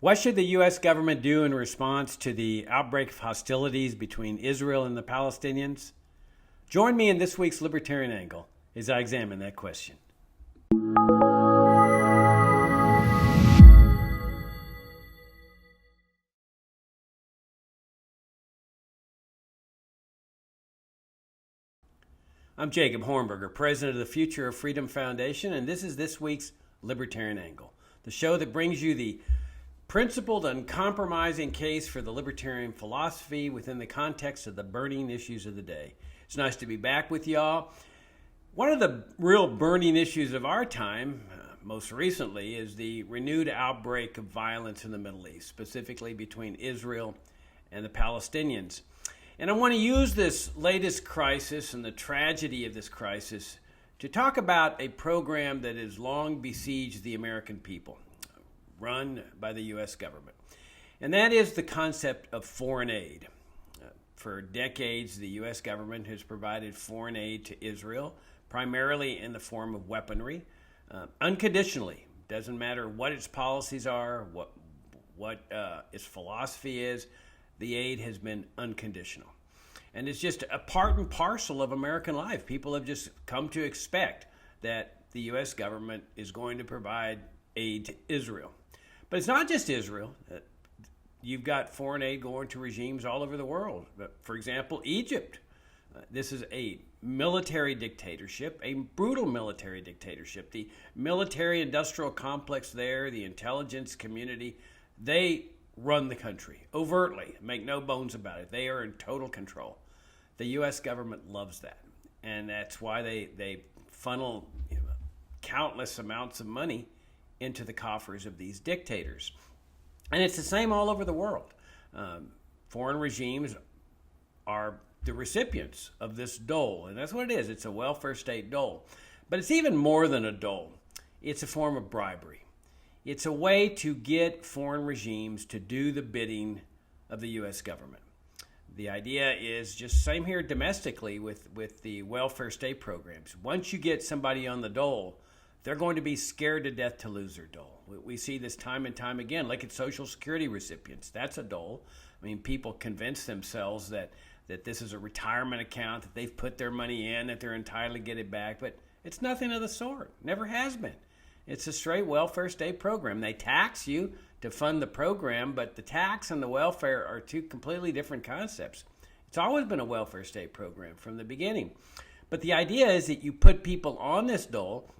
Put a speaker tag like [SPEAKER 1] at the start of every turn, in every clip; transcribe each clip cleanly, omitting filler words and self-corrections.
[SPEAKER 1] What should the U.S. government do in response to the outbreak of hostilities between Israel and the Palestinians? Join me in this week's Libertarian Angle as I examine that question. I'm Jacob Hornberger, president of the Future of Freedom Foundation, and this is this week's Libertarian Angle, the show that brings you the principled, uncompromising case for the libertarian philosophy within the context of the burning issues of the day. It's nice to be back with y'all. One of the real burning issues of our time, most recently, is the renewed outbreak of violence in the Middle East, specifically between Israel and the Palestinians. And I want to use this latest crisis and the tragedy of this crisis to talk about a program that has long besieged the American people, run by the U.S. government. And that is the concept of foreign aid. For decades, the U.S. government has provided foreign aid to Israel, primarily in the form of weaponry, unconditionally. Doesn't matter what its policies are, what its philosophy is, the aid has been unconditional. And it's just a part and parcel of American life. People have just come to expect that the U.S. government is going to provide aid to Israel. But it's not just Israel. You've got foreign aid going to regimes all over the world. For example, Egypt. This is a military dictatorship, a brutal military dictatorship. The military-industrial complex there, the intelligence community, they run the country overtly. Make no bones about it. They are in total control. The U.S. government loves that, and that's why they funnel countless amounts of money into the coffers of these dictators. And it's the same all over the world. Foreign regimes are the recipients of this dole, and that's what it is. It's a welfare state dole. But it's even more than a dole. It's a form of bribery. It's a way to get foreign regimes to do the bidding of the U.S. government. The idea is just same here domestically with the welfare state programs. Once you get somebody on the dole, they're going to be scared to death to lose their dole. We see this time and time again. Look at Social Security recipients. That's a dole. I mean, people convince themselves that this is a retirement account, that they've put their money in, that they're entitled to get it back. But it's nothing of the sort. Never has been. It's a straight welfare state program. They tax you to fund the program, but the tax and the welfare are two completely different concepts. It's always been a welfare state program from the beginning. But the idea is that you put people on this dole,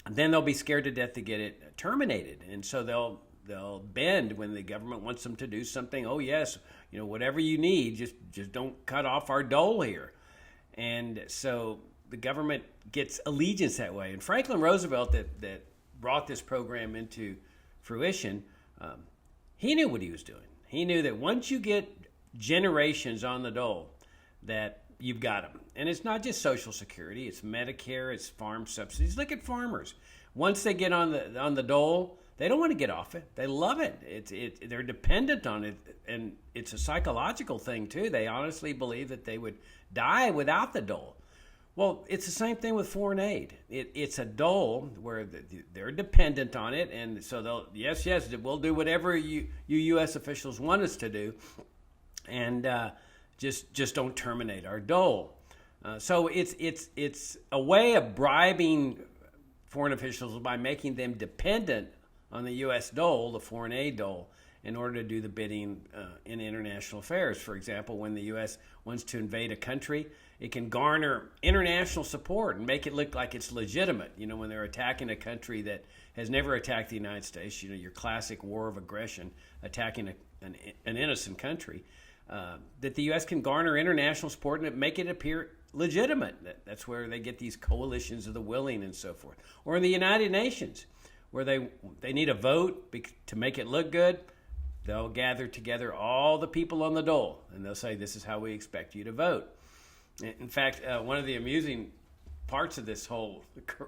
[SPEAKER 1] and then they'll be scared to death to get it terminated. And so they'll bend when the government wants them to do something. Oh, yes, whatever you need, just don't cut off our dole here. And so the government gets allegiance that way. And Franklin Roosevelt, that brought this program into fruition, he knew what he was doing. He knew that once you get generations on the dole, that you've got them. And it's not just Social Security, it's Medicare, it's farm subsidies. Look at farmers. Once they get on the dole, they don't want to get off it. They love it. They're dependent on it, and it's a psychological thing too. They honestly believe that they would die without the dole. Well, it's the same thing with foreign aid. It's a dole where they're dependent on it, and so they'll yes, we'll do whatever you U.S. officials want us to do, and just don't terminate our dole. So it's a way of bribing foreign officials by making them dependent on the U.S. dole, the foreign aid dole, in order to do the bidding in international affairs. For example, when the U.S. wants to invade a country, it can garner international support and make it look like it's legitimate. When they're attacking a country that has never attacked the United States, your classic war of aggression, attacking an innocent country, that the U.S. can garner international support and make it appear legitimate. That's where they get these coalitions of the willing and so forth. Or in the United Nations, where they need a vote to make it look good, they'll gather together all the people on the dole, and they'll say, this is how we expect you to vote. In fact, one of the amusing parts of this whole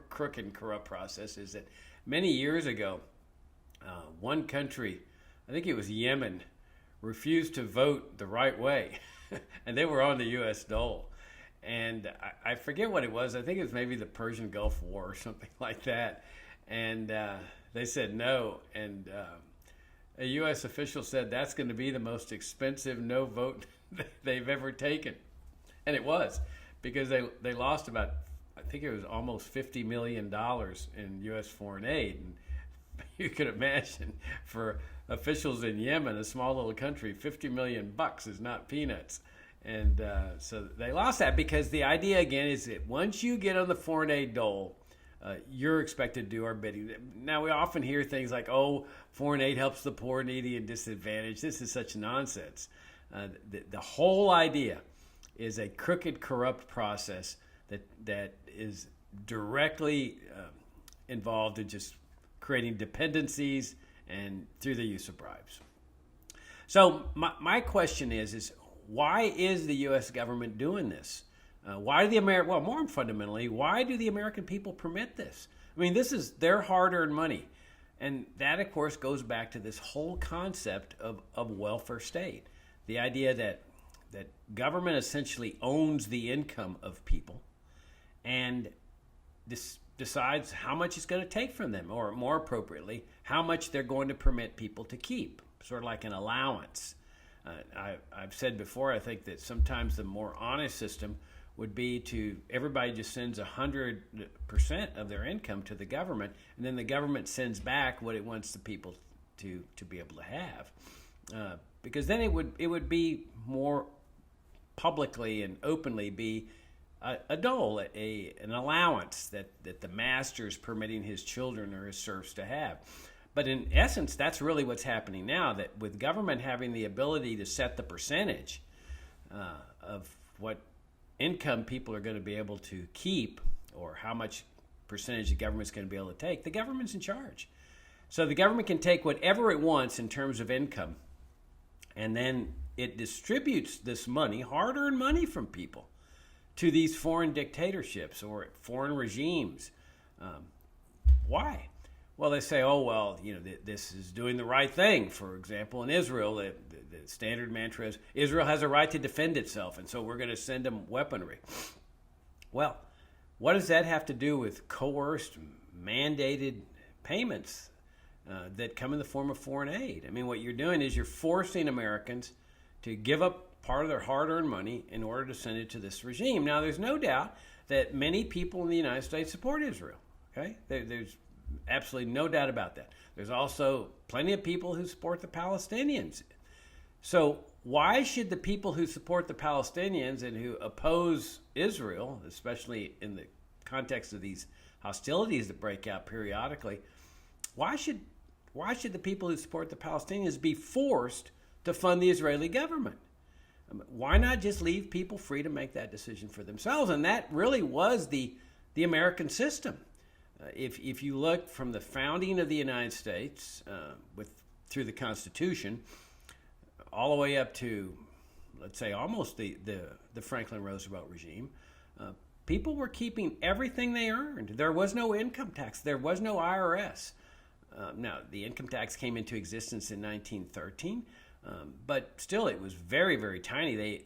[SPEAKER 1] crooked and corrupt process is that many years ago, one country, I think it was Yemen, refused to vote the right way, and they were on the U.S. dole. And I forget what it was. I think it was maybe the Persian Gulf War or something like that. And they said no. And a U.S. official said that's going to be the most expensive no vote they've ever taken. And it was, because they lost about, I think it was almost $50 million in U.S. foreign aid. And you could imagine, for officials in Yemen, a small little country, $50 million is not peanuts. And so they lost that, because the idea, again, is that once you get on the foreign aid dole, you're expected to do our bidding. Now, we often hear things like, oh, foreign aid helps the poor, needy, and disadvantaged. This is such nonsense. The whole idea is a crooked, corrupt process that is directly involved in just creating dependencies and through the use of bribes. So my question is why is the U.S. government doing this? Why do more fundamentally, why do the American people permit this? I mean, this is their hard-earned money. And that, of course, goes back to this whole concept of welfare state. The idea that government essentially owns the income of people and decides how much it's going to take from them, or more appropriately, how much they're going to permit people to keep, sort of like an allowance. I've said before, I think that sometimes the more honest system would be to everybody just sends 100% of their income to the government, and then the government sends back what it wants the people to be able to have, because then it would be more publicly and openly be a dole, an allowance that the master is permitting his children or his serfs to have. But in essence, that's really what's happening now, that with government having the ability to set the percentage of what income people are going to be able to keep, or how much percentage the government's going to be able to take, the government's in charge. So the government can take whatever it wants in terms of income, and then it distributes this money, hard-earned money from people, to these foreign dictatorships or foreign regimes. Why? Well, they say, oh, well, this is doing the right thing. For example, in Israel, the standard mantra is, Israel has a right to defend itself, and so we're going to send them weaponry. Well, what does that have to do with coerced, mandated payments that come in the form of foreign aid? I mean, what you're doing is you're forcing Americans to give up part of their hard-earned money in order to send it to this regime. Now, there's no doubt that many people in the United States support Israel. Okay, there's absolutely no doubt about that. There's also plenty of people who support the Palestinians. So why should the people who support the Palestinians and who oppose Israel, especially in the context of these hostilities that break out periodically, why should the people who support the Palestinians be forced to fund the Israeli government? Why not just leave people free to make that decision for themselves? And that really was the American system. If you look from the founding of the United States through the Constitution, all the way up to, let's say, almost the Franklin Roosevelt regime, people were keeping everything they earned. There was no income tax. There was no IRS. Now, the income tax came into existence in 1913, but still it was very, very tiny.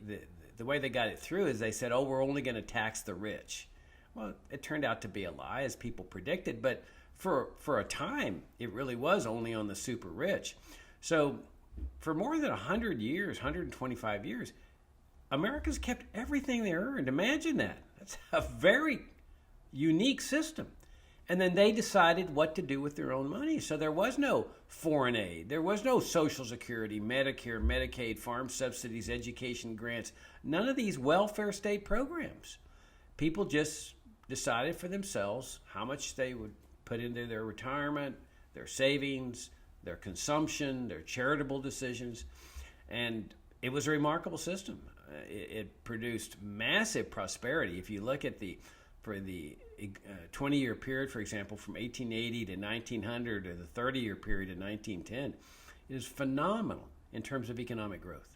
[SPEAKER 1] The way they got it through is they said, oh, we're only going to tax the rich. Well, it turned out to be a lie, as people predicted, but for a time, it really was only on the super rich. So for more than 100 years, 125 years, Americans kept everything they earned. Imagine that. That's a very unique system. And then they decided what to do with their own money. So there was no foreign aid. There was no Social Security, Medicare, Medicaid, farm subsidies, education grants, none of these welfare state programs. People just decided for themselves how much they would put into their retirement, their savings, their consumption, their charitable decisions. And it was a remarkable system. It produced massive prosperity. If you look at for the 20-year period, for example, from 1880 to 1900, or the 30-year period in 1910, it is phenomenal in terms of economic growth.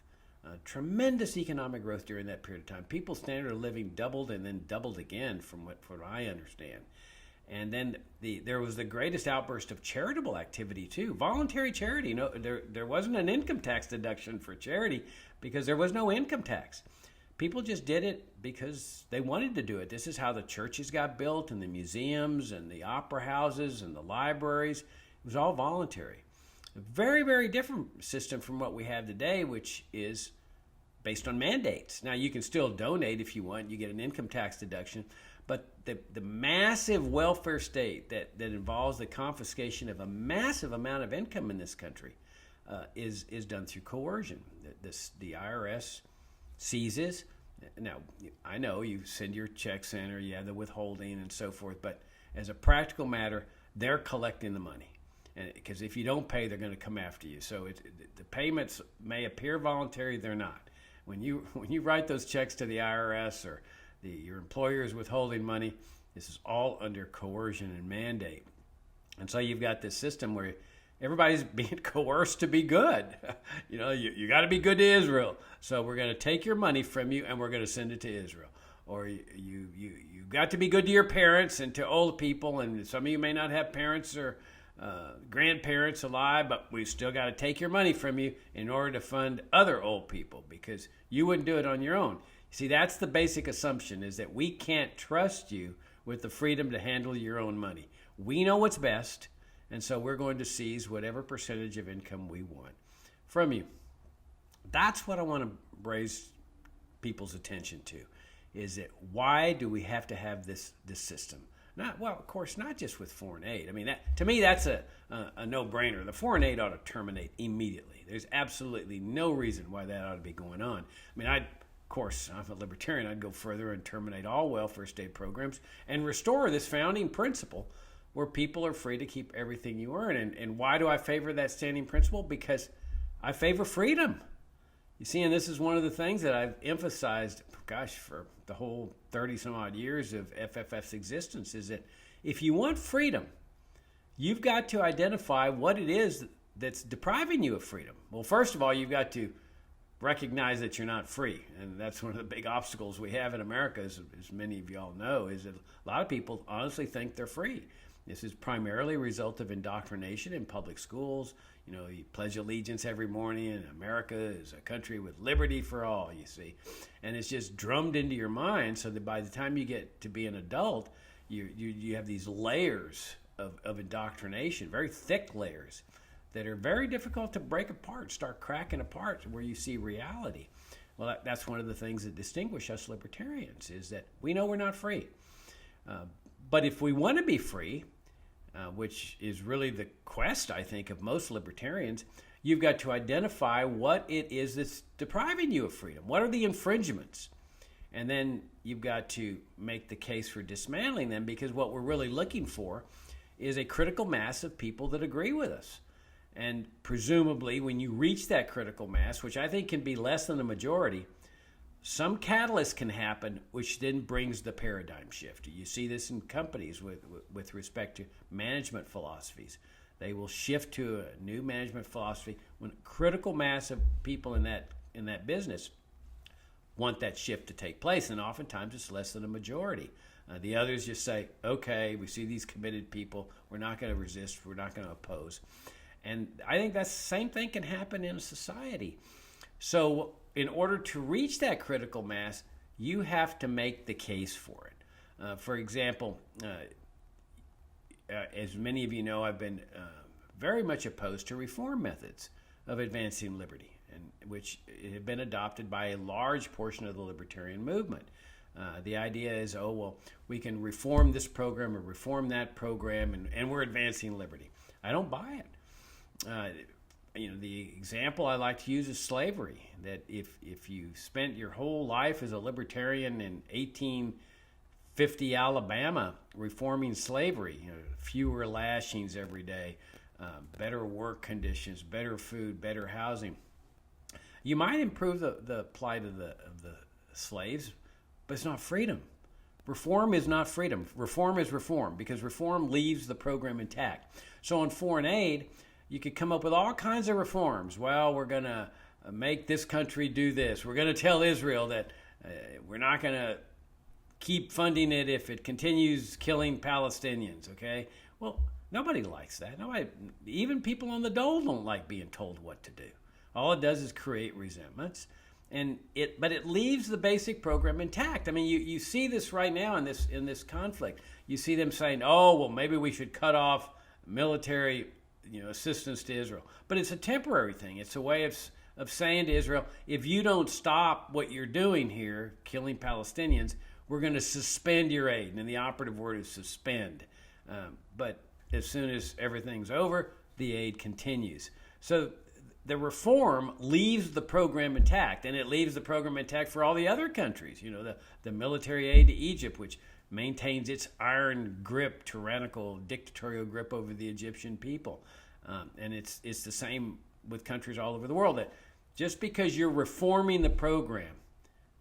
[SPEAKER 1] Tremendous economic growth during that period of time. People's standard of living doubled and then doubled again, from what I understand. And then there was the greatest outburst of charitable activity too, voluntary charity. No, there wasn't an income tax deduction for charity because there was no income tax. People just did it because they wanted to do it. This is how the churches got built, and the museums and the opera houses and the libraries. It was all voluntary. A very, very different system from what we have today, which is based on mandates. Now, you can still donate if you want. You get an income tax deduction. But the massive welfare state that involves the confiscation of a massive amount of income in this country is done through coercion. The IRS seizes. Now, I know you send your checks in or you have the withholding and so forth, but as a practical matter, they're collecting the money. Because if you don't pay, they're going to come after you. So the payments may appear voluntary, they're not. When you write those checks to the IRS or your employer is withholding money, this is all under coercion and mandate. And so you've got this system where everybody's being coerced to be good. You got to be good to Israel. So we're going to take your money from you and we're going to send it to Israel. Or you got to be good to your parents and to old people. And some of you may not have parents or grandparents alive, but we still got to take your money from you in order to fund other old people because you wouldn't do it on your own. See, that's the basic assumption, is that we can't trust you with the freedom to handle your own money. We know what's best, and so we're going to seize whatever percentage of income we want from you. That's what I want to raise people's attention to, is that why do we have to have this system? Of course, not just with foreign aid. I mean, to me, that's a no-brainer. The foreign aid ought to terminate immediately. There's absolutely no reason why that ought to be going on. I mean, of course, I'm a libertarian. I'd go further and terminate all welfare state programs and restore this founding principle where people are free to keep everything you earn. And why do I favor that standing principle? Because I favor freedom. You see, and this is one of the things that I've emphasized, for the whole 30-some-odd years of FFF's existence, is that if you want freedom, you've got to identify what it is that's depriving you of freedom. Well, first of all, you've got to recognize that you're not free. And that's one of the big obstacles we have in America, as many of you all know, is that a lot of people honestly think they're free. This is primarily a result of indoctrination in public schools. You pledge allegiance every morning, and America is a country with liberty for all, you see. And it's just drummed into your mind so that by the time you get to be an adult, you have these layers of indoctrination, very thick layers, that are very difficult to break apart, start cracking apart where you see reality. Well, that's one of the things that distinguish us libertarians, is that we know we're not free. But if we want to be free, which is really the quest, I think, of most libertarians, you've got to identify what it is that's depriving you of freedom. What are the infringements? And then you've got to make the case for dismantling them, because what we're really looking for is a critical mass of people that agree with us. And presumably, when you reach that critical mass, which I think can be less than a majority, some catalyst can happen, which then brings the paradigm shift. You see this in companies with respect to management philosophies. They will shift to a new management philosophy when a critical mass of people in that business want that shift to take place, and oftentimes it's less than a majority. The others just say, okay, we see these committed people, we're not going to resist, we're not going to oppose. And I think that same thing can happen in a society. So in order to reach that critical mass, you have to make the case for it. For example, as many of you know, I've been very much opposed to reform methods of advancing liberty, which have been adopted by a large portion of the libertarian movement. The idea is, we can reform this program or reform that program, and we're advancing liberty. I don't buy it. The example I like to use is slavery, that if you spent your whole life as a libertarian in 1850 Alabama reforming slavery, fewer lashings every day, better work conditions, better food, better housing, you might improve the plight of the slaves, but it's not freedom. Reform is not freedom. Reform is reform, because reform leaves the program intact. So on foreign aid, you could come up with all kinds of reforms. Well, we're going to make this country do this. We're going to tell Israel that we're not going to keep funding it if it continues killing Palestinians, okay? Well, nobody likes that. Nobody, even people on the dole don't like being told what to do. All it does is create resentments, but it leaves the basic program intact. I mean, you see this right now in this conflict. You see them saying, maybe we should cut off military assistance to Israel. But it's a temporary thing. It's a way of saying to Israel, if you don't stop what you're doing here, killing Palestinians, we're going to suspend your aid. And the operative word is suspend. But as soon as everything's over, the aid continues. So the reform leaves the program intact, and it leaves the program intact for all the other countries. The military aid to Egypt, which maintains its iron grip, tyrannical, dictatorial grip over the Egyptian people. And it's the same with countries all over the world. That just because you're reforming the program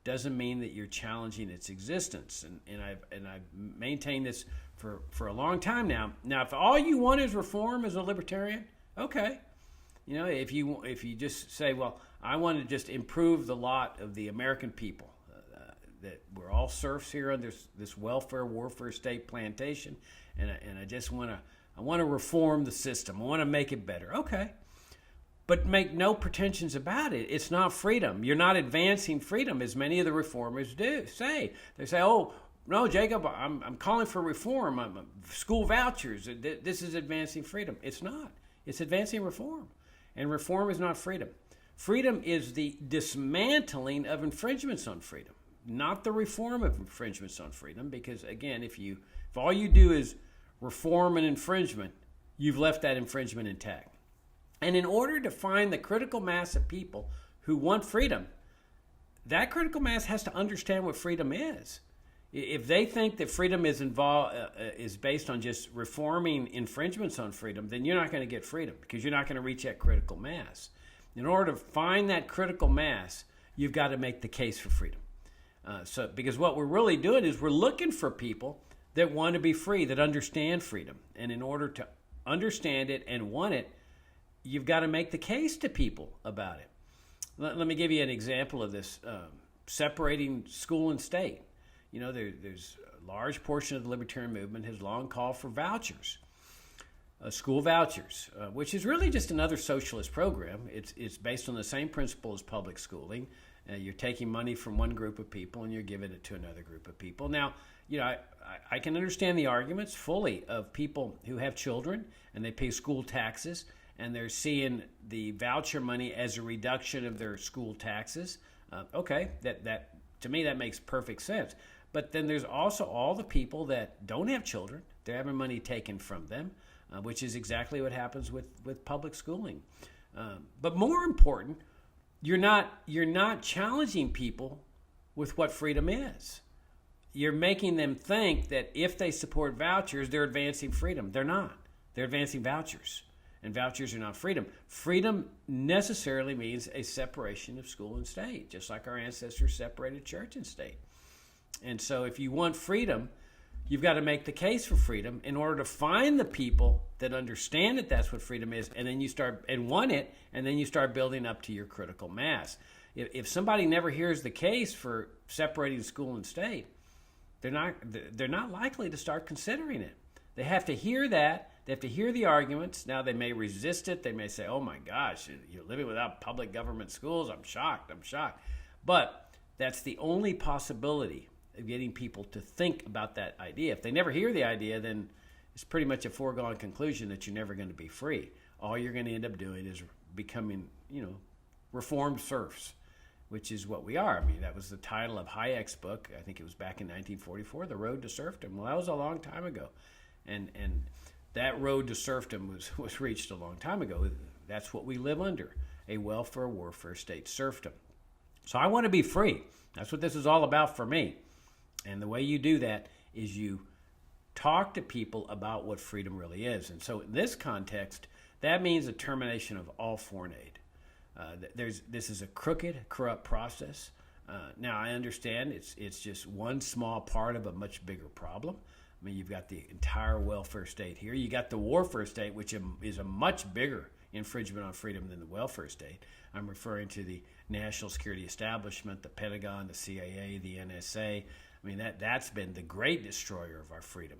[SPEAKER 1] doesn't mean that you're challenging its existence. And I've maintained this for a long time now. Now, if all you want is reform as a libertarian, okay. If you just say, well, I want to just improve the lot of the American people, that we're all serfs here on this welfare warfare state plantation, and I just want to reform the system. I want to make it better. Okay. But make no pretensions about it. It's not freedom. You're not advancing freedom, as many of the reformers do say. They say, oh, no, Jacob, I'm calling for reform. School vouchers. This is advancing freedom. It's not. It's advancing reform. And reform is not freedom. Freedom is the dismantling of infringements on freedom, not the reform of infringements on freedom. Because, again, if all you do is reform an infringement, you've left that infringement intact. And in order to find the critical mass of people who want freedom, that critical mass has to understand what freedom is. If they think that freedom is based on just reforming infringements on freedom, then you're not going to get freedom, because you're not going to reach that critical mass. In order to find that critical mass, you've got to make the case for freedom. Because what we're really doing is we're looking for people that want to be free, that understand freedom. And in order to understand it and want it, you've got to make the case to people about it. Let me give you an example of this, separating school and state. There's a large portion of the libertarian movement has long called for vouchers, school vouchers, which is really just another socialist program. It's based on the same principle as public schooling. You're taking money from one group of people and you're giving it to another group of people. Now, I can understand the arguments fully of people who have children and they pay school taxes, and they're seeing the voucher money as a reduction of their school taxes. Okay, that to me that makes perfect sense. But then there's also all the people that don't have children. They're having money taken from them, which is exactly what happens with public schooling. But more important, you're not challenging people with what freedom is. You're making them think that if they support vouchers, they're advancing freedom. They're not. They're advancing vouchers. And vouchers are not freedom. Freedom necessarily means a separation of school and state, just like our ancestors separated church and state. And so if you want freedom, you've got to make the case for freedom in order to find the people that understand that that's what freedom is, and then you start and want it, and then you start building up to your critical mass. If somebody never hears the case for separating school and state, they're not likely to start considering it. They have to hear that. They have to hear the arguments. Now, they may resist it. They may say, oh, my gosh, you're living without public government schools. I'm shocked. But that's the only possibility of getting people to think about that idea. If they never hear the idea, then it's pretty much a foregone conclusion that you're never going to be free. All you're going to end up doing is becoming, reformed serfs, which is what we are. I mean, that was the title of Hayek's book. I think it was back in 1944, The Road to Serfdom. Well, that was a long time ago. And that road to serfdom was reached a long time ago. That's what we live under, a welfare warfare state serfdom. So I want to be free. That's what this is all about for me. And the way you do that is you talk to people about what freedom really is. And so in this context, that means a termination of all foreign aid. This is a crooked, corrupt process. Now, I understand it's just one small part of a much bigger problem. I mean, you've got the entire welfare state here. You got the warfare state, which is a much bigger infringement on freedom than the welfare state. I'm referring to the national security establishment, the Pentagon, the CIA, the NSA. I mean, that's been the great destroyer of our freedom.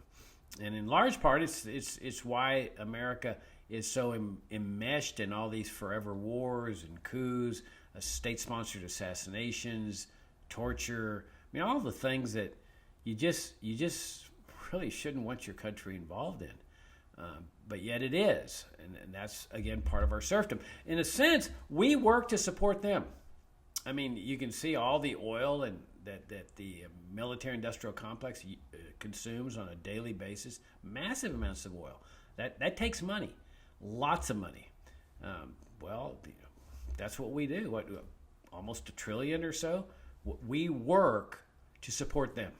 [SPEAKER 1] And in large part, it's why America is so enmeshed in all these forever wars and coups, state-sponsored assassinations, torture. I mean, all the things that you just really shouldn't want your country involved in. But yet it is, and that's, again, part of our serfdom. In a sense, we work to support them. I mean, you can see all the oil and that the military-industrial complex consumes on a daily basis, massive amounts of oil. That takes money, lots of money. Well, that's what we do. Almost $1 trillion or so. We work to support them,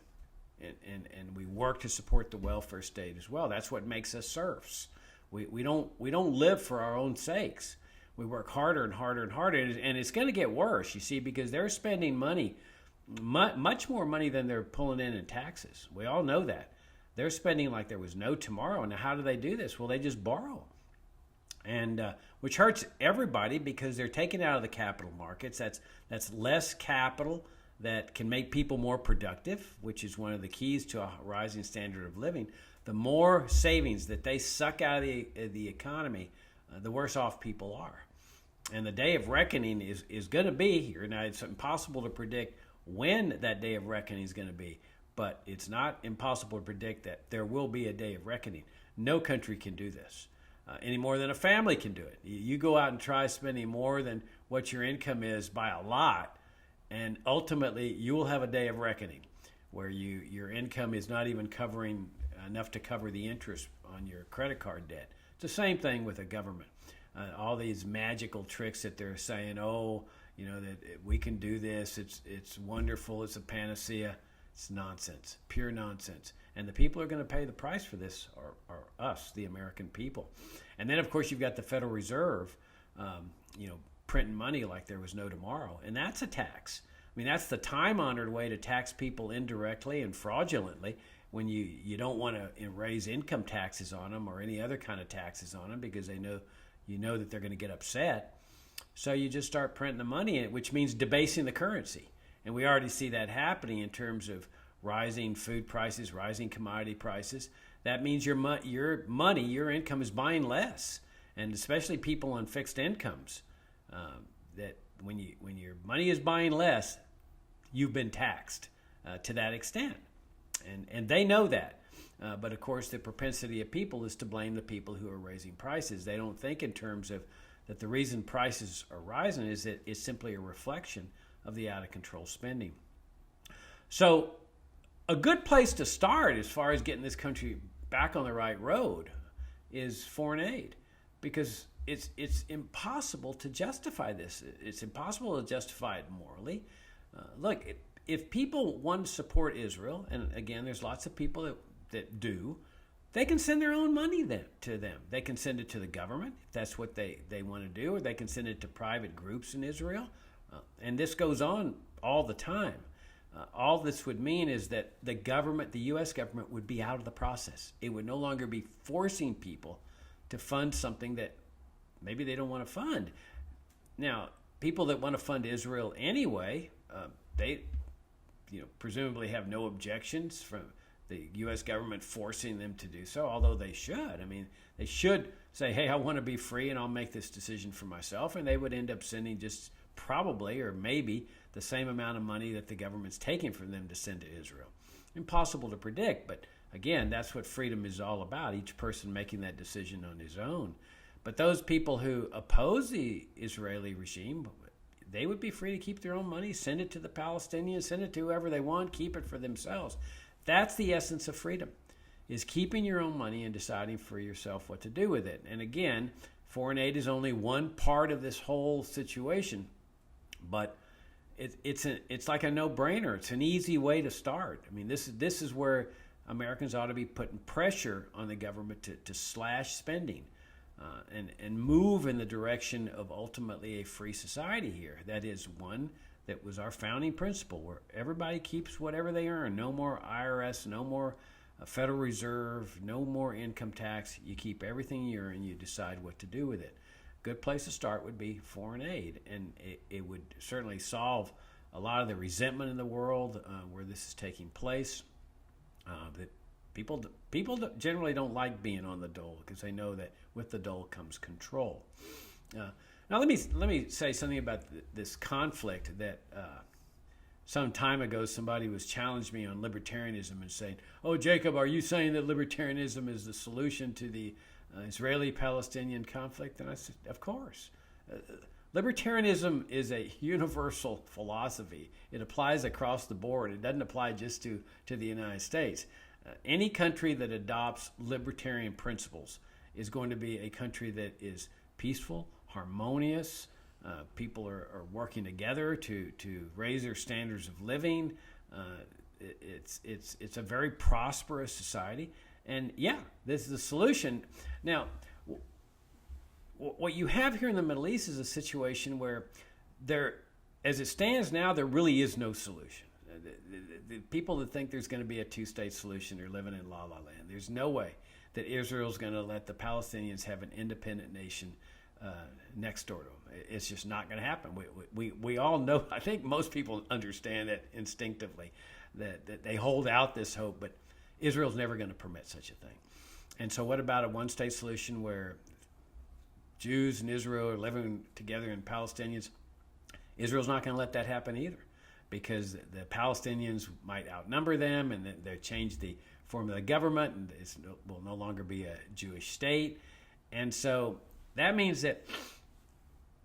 [SPEAKER 1] and we work to support the welfare state as well. That's what makes us serfs. We don't live for our own sakes. We work harder and harder and harder, and it's going to get worse, you see, because they're spending money, much more money than they're pulling in taxes. We all know that. They're spending like there was no tomorrow. Now, how do they do this? Well, they just borrow, and which hurts everybody because they're taken out of the capital markets. That's less capital that can make people more productive, which is one of the keys to a rising standard of living. The more savings that they suck out of the economy, the worse off people are. And the day of reckoning is going to be here. Now, it's impossible to predict when that day of reckoning is going to be, but it's not impossible to predict that there will be a day of reckoning. No country can do this any more than a family can do it. You go out and try spending more than what your income is by a lot, and ultimately you will have a day of reckoning where your income is not even covering enough to cover the interest on your credit card debt. It's the same thing with the government. All these magical tricks that they're saying, that we can do this, it's wonderful, it's a panacea. It's nonsense, pure nonsense. And the people who are going to pay the price for this are us, the American people. And then, of course, you've got the Federal Reserve, printing money like there was no tomorrow. And that's a tax. I mean, that's the time-honored way to tax people indirectly and fraudulently when you don't want to raise income taxes on them or any other kind of taxes on them because you know that they're going to get upset. So you just start printing the money, which means debasing the currency. And we already see that happening in terms of rising food prices, rising commodity prices. That means your money, your income is buying less. And especially people on fixed incomes, that when your money is buying less, you've been taxed to that extent. And they know that. But of course, the propensity of people is to blame the people who are raising prices. They don't think in terms of that the reason prices are rising is that it's simply a reflection of the out-of-control spending. So a good place to start as far as getting this country back on the right road is foreign aid, because it's impossible to justify this. It's impossible to justify it morally. Look, if people want to support Israel, and again, there's lots of people that do, they can send their own money to them. They can send it to the government if that's what they want to do, or they can send it to private groups in Israel. And this goes on all the time. All this would mean is that the U.S. government would be out of the process. It would no longer be forcing people to fund something that maybe they don't want to fund. Now, people that want to fund Israel anyway, they presumably have no objections from the U.S. government forcing them to do so, although they should. I mean, they should say, hey, I want to be free and I'll make this decision for myself, and they would end up sending just probably or maybe the same amount of money that the government's taking from them to send to Israel. Impossible to predict, but again, that's what freedom is all about, each person making that decision on his own. But those people who oppose the Israeli regime, they would be free to keep their own money, send it to the Palestinians, send it to whoever they want, keep it for themselves. That's the essence of freedom, is keeping your own money and deciding for yourself what to do with it. And again, foreign aid is only one part of this whole situation, but it's like a no-brainer. It's an easy way to start. I mean, this is where Americans ought to be putting pressure on the government to slash spending and move in the direction of ultimately a free society here. That is one that was our founding principle, where everybody keeps whatever they earn. No more IRS, no more Federal Reserve, no more income tax. You keep everything you earn, you decide what to do with it. Good place to start would be foreign aid, and it would certainly solve a lot of the resentment in the world where this is taking place. That people generally don't like being on the dole because they know that with the dole comes control. Now let me say something about this conflict that some time ago, somebody was challenged me on libertarianism and saying, "Oh, Jacob, are you saying that libertarianism is the solution to the Israeli-Palestinian conflict?" And I said, "Of course. Libertarianism is a universal philosophy. It applies across the board. It doesn't apply just to the United States. Any country that adopts libertarian principles is going to be a country that is peaceful, harmonious. People are working together to raise their standards of living. It's a very prosperous society. And yeah, this is the solution. Now, what you have here in the Middle East is a situation where as it stands now, there really is no solution. The people that think there's going to be a two-state solution are living in la-la land. There's no way that Israel's going to let the Palestinians have an independent nation next door to them. It's just not going to happen. We all know, I think most people understand that instinctively, that they hold out this hope, but Israel's never going to permit such a thing. And so what about a one-state solution where Jews and Israel are living together and Palestinians? Israel's not going to let that happen either, because the Palestinians might outnumber them, and they change the form of the government, and it will no longer be a Jewish state. And so that means that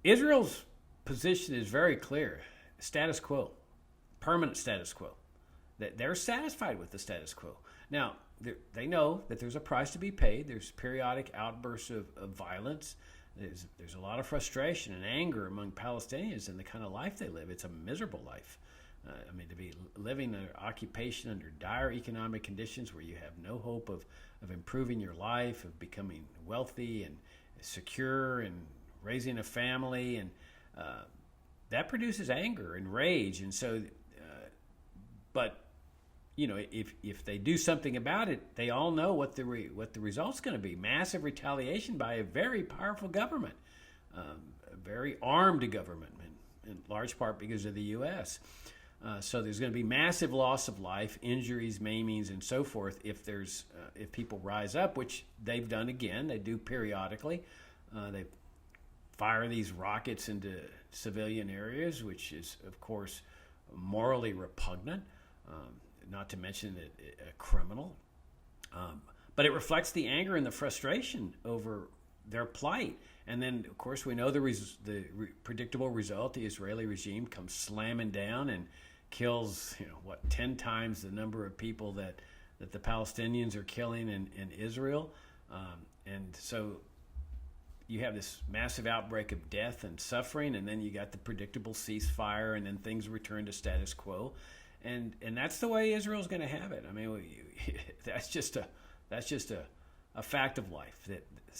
[SPEAKER 1] Israel's position is very clear: status quo, permanent status quo. That they're satisfied with the status quo. Now, they know that there's a price to be paid. There's periodic outbursts of violence. There's a lot of frustration and anger among Palestinians in the kind of life they live. It's a miserable life. To be living under occupation under dire economic conditions where you have no hope of improving your life, of becoming wealthy and secure and raising a family, and that produces anger and rage. And so, but if they do something about it, they all know what the result's going to be: massive retaliation by a very powerful government, a very armed government, in large part because of the U.S. So there's going to be massive loss of life, injuries, maimings, and so forth if people rise up, which they've done again. They do periodically. They fire these rockets into civilian areas, which is, of course, morally repugnant. Not to mention a criminal. But it reflects the anger and the frustration over their plight. And then, of course, we know the predictable result: the Israeli regime comes slamming down and kills, 10 times the number of people that the Palestinians are killing in Israel. And so you have this massive outbreak of death and suffering, and then you got the predictable ceasefire, and then things return to status quo. And that's the way Israel's going to have it. That's just a fact of life.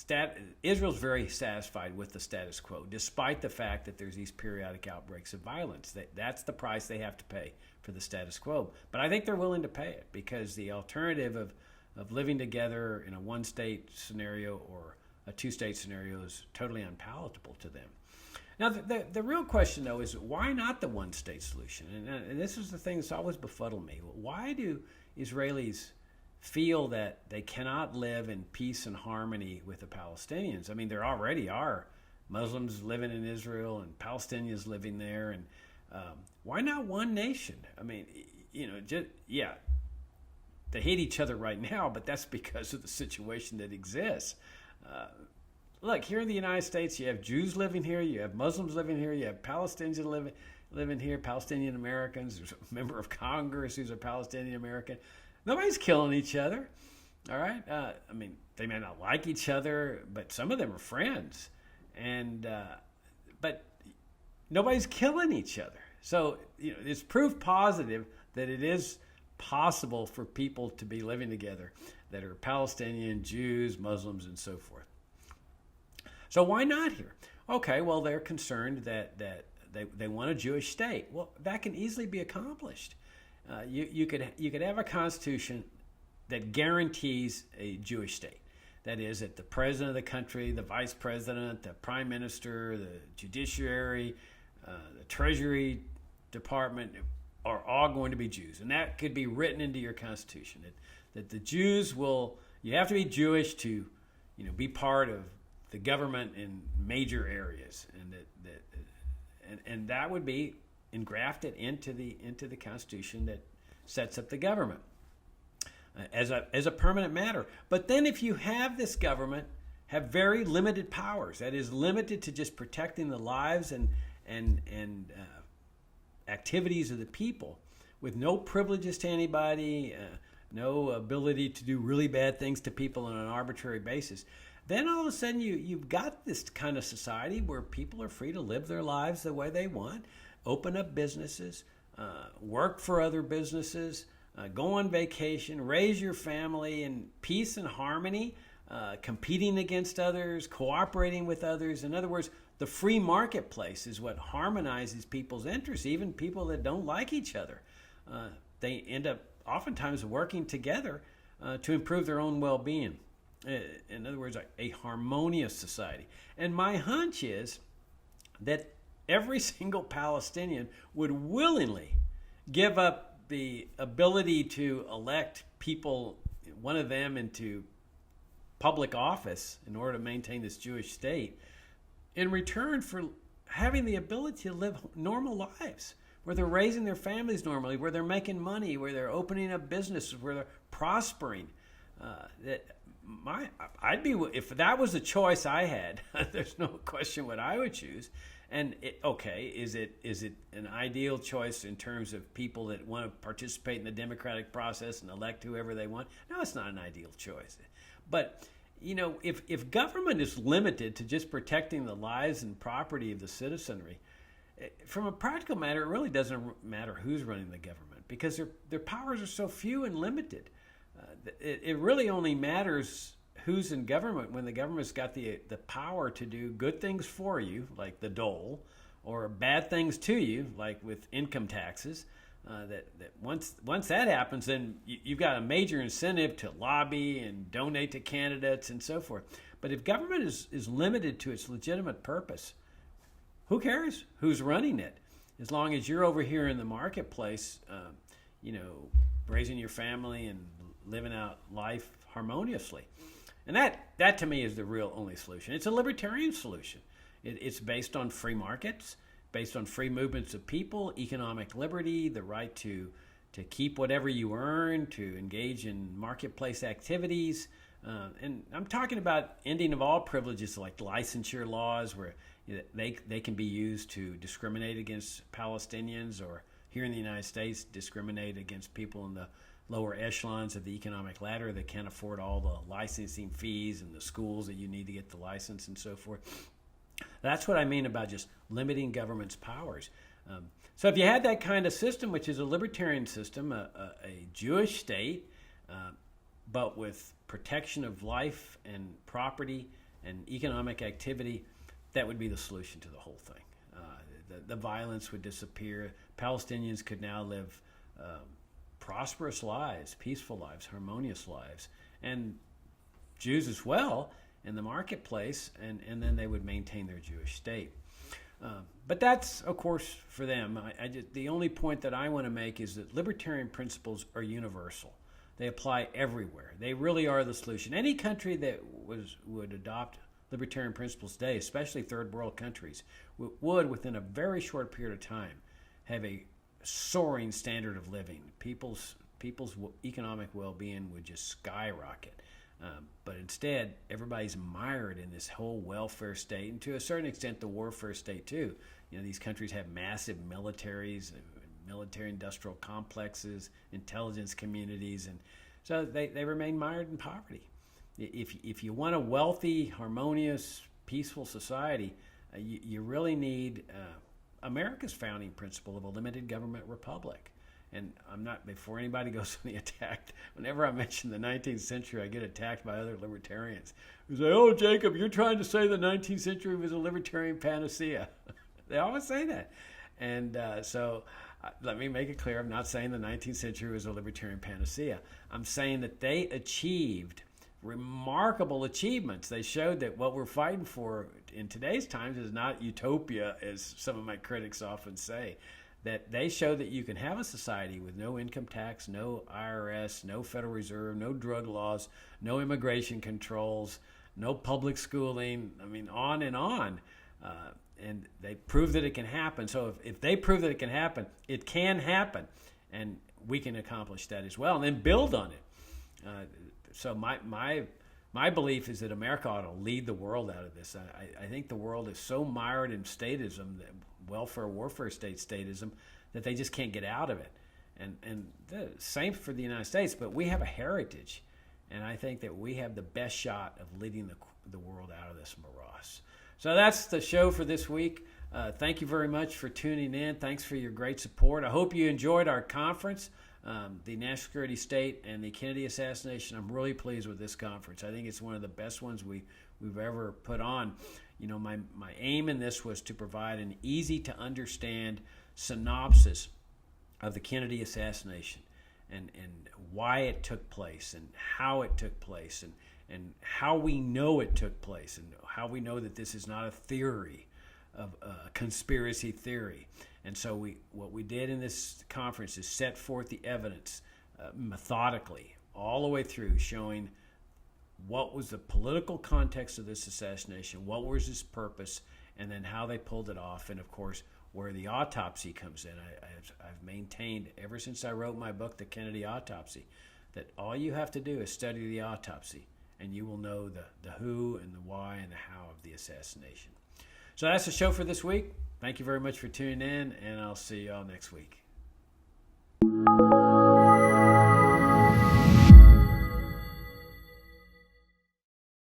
[SPEAKER 1] That Israel's very satisfied with the status quo, despite the fact that there's these periodic outbreaks of violence. That's the price they have to pay for the status quo. But I think they're willing to pay it, because the alternative of living together in a one-state scenario or a two-state scenario is totally unpalatable to them. Now, the real question, though, is why not the one-state solution? And this is the thing that's always befuddled me. Why do Israelis feel that they cannot live in peace and harmony with the Palestinians? There already are Muslims living in Israel and Palestinians living there. And why not one nation? They hate each other right now, but that's because of the situation that exists. Look, here in the United States, you have Jews living here, you have Muslims living here, you have Palestinians living here, Palestinian Americans. There's a member of Congress who's a Palestinian American. Nobody's killing each other, all right? They may not like each other, but some of them are friends. But nobody's killing each other. So, it's proof positive that it is possible for people to be living together that are Palestinian, Jews, Muslims, and so forth. So why not here? Okay, well, they're concerned that they want a Jewish state. Well, that can easily be accomplished. You could have a constitution that guarantees a Jewish state. That is, that the president of the country, the vice president, the prime minister, the judiciary, the treasury department are all going to be Jews. And that could be written into your constitution. That the Jews you have to be Jewish to, be part of the government in major areas, and that would be engraft it into the Constitution that sets up the government as a permanent matter. But then if you have this government have very limited powers, that is limited to just protecting the lives and activities of the people, with no privileges to anybody, no ability to do really bad things to people on an arbitrary basis, then all of a sudden you've got this kind of society where people are free to live their lives the way they want, open up businesses, work for other businesses, go on vacation, raise your family in peace and harmony, competing against others, cooperating with others. In other words, the free marketplace is what harmonizes people's interests, even people that don't like each other. They end up oftentimes working together to improve their own well-being. In other words, a harmonious society. And my hunch is that every single Palestinian would willingly give up the ability to elect people, one of them, into public office in order to maintain this Jewish state, in return for having the ability to live normal lives, where they're raising their families normally, where they're making money, where they're opening up businesses, where they're prospering. If that was a choice I had, there's no question what I would choose. And is it an ideal choice in terms of people that want to participate in the democratic process and elect whoever they want? No, it's not an ideal choice. But if government is limited to just protecting the lives and property of the citizenry, from a practical matter, it really doesn't matter who's running the government, because their powers are so few and limited. It really only matters who's in government when the government's got the power to do good things for you, like the dole, or bad things to you, like with income taxes. That once that happens, then you've got a major incentive to lobby and donate to candidates and so forth. But if government is limited to its legitimate purpose, who cares who's running it? As long as you're over here in the marketplace, raising your family and living out life harmoniously. And that to me is the real only solution. It's a libertarian solution. It's based on free markets, based on free movements of people, economic liberty, the right to keep whatever you earn, to engage in marketplace activities. And I'm talking about ending of all privileges like licensure laws, where they can be used to discriminate against Palestinians, or here in the United States, discriminate against people in the lower echelons of the economic ladder that can't afford all the licensing fees and the schools that you need to get the license and so forth. That's what I mean about just limiting government's powers. So if you had that kind of system, which is a libertarian system, a Jewish state, but with protection of life and property and economic activity, that would be the solution to the whole thing. The violence would disappear. Palestinians could now live prosperous lives, peaceful lives, harmonious lives, and Jews as well in the marketplace, and then they would maintain their Jewish state. But that's, of course, for them. The only point that I want to make is that libertarian principles are universal. They apply everywhere. They really are the solution. Any country that would adopt libertarian principles today, especially third world countries, would, within a very short period of time, have a soaring standard of living. People's economic well-being would just skyrocket. But instead, everybody's mired in this whole welfare state, and to a certain extent, the warfare state too. These countries have massive militaries, military-industrial complexes, intelligence communities, and so they remain mired in poverty. If you want a wealthy, harmonious, peaceful society, you really need America's founding principle of a limited government republic. And I'm not, before anybody goes on the attack, whenever I mention the 19th century, I get attacked by other libertarians who say, "Oh, Jacob, you're trying to say the 19th century was a libertarian panacea." They always say that. And so let me make it clear, I'm not saying the 19th century was a libertarian panacea. I'm saying that they achieved remarkable achievements. They showed that what we're fighting for in today's times is not utopia, as some of my critics often say. That they show that you can have a society with no income tax, no IRS, no Federal Reserve, no drug laws, no immigration controls, no public schooling, on and on. and they prove that it can happen. So if they prove that it can happen, and we can accomplish that as well, and then build on it. So my belief is that America ought to lead the world out of this. I think the world is so mired in statism, welfare, warfare state statism, that they just can't get out of it. And the same for the United States, but we have a heritage, and I think that we have the best shot of leading the world out of this morass. So that's the show for this week. Thank you very much for tuning in. Thanks for your great support. I hope you enjoyed our conference, the National Security State and the Kennedy assassination. I'm really pleased with this conference. I think it's one of the best ones we've ever put on. You know, my aim in this was to provide an easy-to-understand synopsis of the Kennedy assassination and why it took place and how it took place and how we know it took place and how we know that this is not a theory of a conspiracy theory. And so what we did in this conference is set forth the evidence methodically all the way through, showing what was the political context of this assassination, what was its purpose, and then how they pulled it off, and of course where the autopsy comes in. I've maintained ever since I wrote my book, The Kennedy Autopsy, that all you have to do is study the autopsy, and you will know the who and the why and the how of the assassination. So that's the show for this week. Thank you very much for tuning in, and I'll see you all next week.